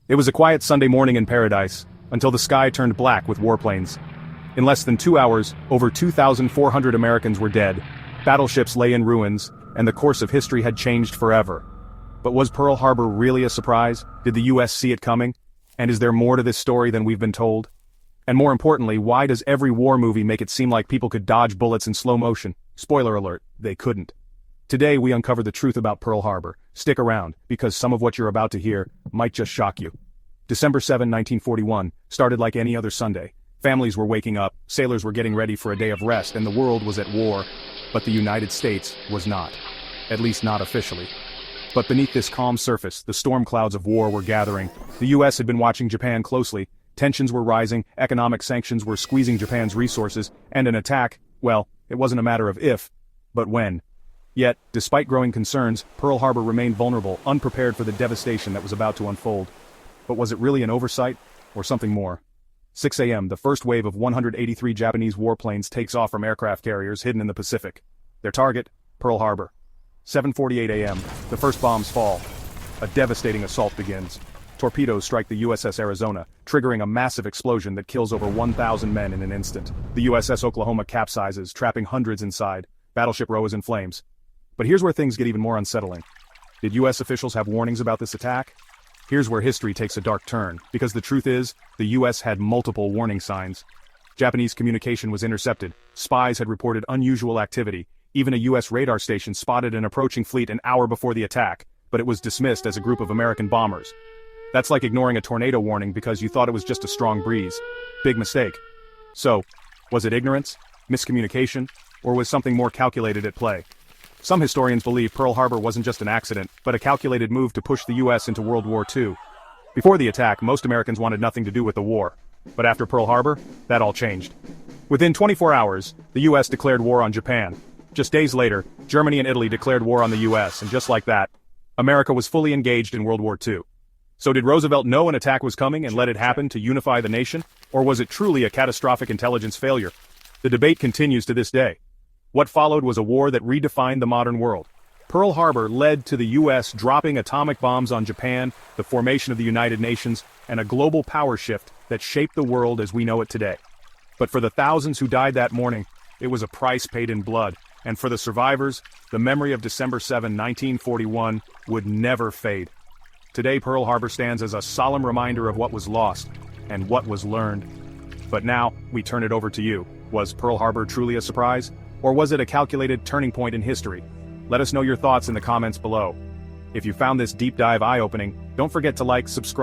It was a quiet Sunday morning in paradise, until the sky turned black with warplanes. In less than 2 hours, over 2,400 Americans were dead, battleships lay in ruins, and the course of history had changed forever. But was Pearl Harbor really a surprise? Did the US see it coming? And is there more to this story than we've been told? And more importantly, why does every war movie make it seem like people could dodge bullets in slow motion? Spoiler alert, they couldn't. Today we uncover the truth about Pearl Harbor. Stick around, because some of what you're about to hear might just shock you. December 7, 1941, started like any other Sunday. Families were waking up, sailors were getting ready for a day of rest, and the world was at war. But the United States was not. At least not officially. But beneath this calm surface, the storm clouds of war were gathering. The US had been watching Japan closely. Tensions were rising, economic sanctions were squeezing Japan's resources, and an attack, well, it wasn't a matter of if, but when. Yet, despite growing concerns, Pearl Harbor remained vulnerable, unprepared for the devastation that was about to unfold. But was it really an oversight, or something more? 6 a.m., the first wave of 183 Japanese warplanes takes off from aircraft carriers hidden in the Pacific. Their target, Pearl Harbor. 7:48 a.m., the first bombs fall. A devastating assault begins. Torpedoes strike the USS Arizona, triggering a massive explosion that kills over 1,000 men in an instant. The USS Oklahoma capsizes, trapping hundreds inside. Battleship Row is in flames. But here's where things get even more unsettling. Did US officials have warnings about this attack? Here's where history takes a dark turn, because the truth is, the US had multiple warning signs. Japanese communication was intercepted, spies had reported unusual activity, even a US radar station spotted an approaching fleet an hour before the attack, but it was dismissed as a group of American bombers. That's like ignoring a tornado warning because you thought it was just a strong breeze. Big mistake. So, was it ignorance, miscommunication, or was something more calculated at play? Some historians believe Pearl Harbor wasn't just an accident, but a calculated move to push the US into World War II. Before the attack, most Americans wanted nothing to do with the war. But after Pearl Harbor, that all changed. Within 24 hours, the US declared war on Japan. Just days later, Germany and Italy declared war on the US, and just like that, America was fully engaged in World War II. So did Roosevelt know an attack was coming and let it happen to unify the nation? Or was it truly a catastrophic intelligence failure? The debate continues to this day. What followed was a war that redefined the modern world. Pearl Harbor led to the US dropping atomic bombs on Japan, the formation of the United Nations, and a global power shift that shaped the world as we know it today. But for the thousands who died that morning, it was a price paid in blood. And for the survivors, the memory of December 7, 1941 would never fade. Today Pearl Harbor stands as a solemn reminder of what was lost and what was learned. But now, we turn it over to you. Was Pearl Harbor truly a surprise? Or was it a calculated turning point in history? Let us know your thoughts in the comments below. If you found this deep dive eye-opening, don't forget to like, subscribe,